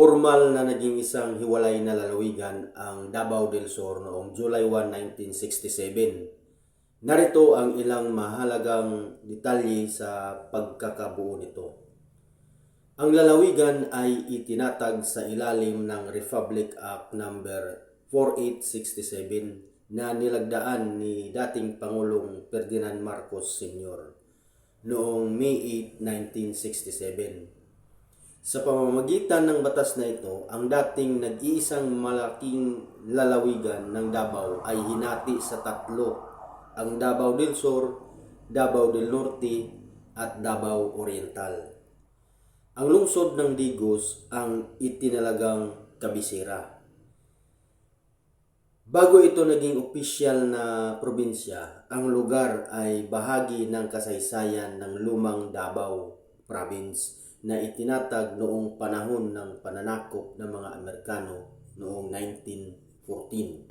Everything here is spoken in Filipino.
Formal na naging isang hiwalay na lalawigan ang Davao del Sur noong July 1, 1967. Narito ang ilang mahalagang detalye sa pagkakabuo nito. Ang lalawigan ay itinatag sa ilalim ng Republic Act No. 4867 na nilagdaan ni dating Pangulong Ferdinand Marcos Sr. noong May 8, 1967. Sa pamamagitan ng batas na ito, ang dating nag-iisang malaking lalawigan ng Davao ay hinati sa tatlo, ang Davao del Sur, Davao del Norte at Davao Oriental. Ang lungsod ng Digos ang itinalagang kabisera. Bago ito naging opisyal na probinsya, ang lugar ay bahagi ng kasaysayan ng lumang Davao Province na itinatag noong panahon ng pananakop ng mga Amerikano noong 1914.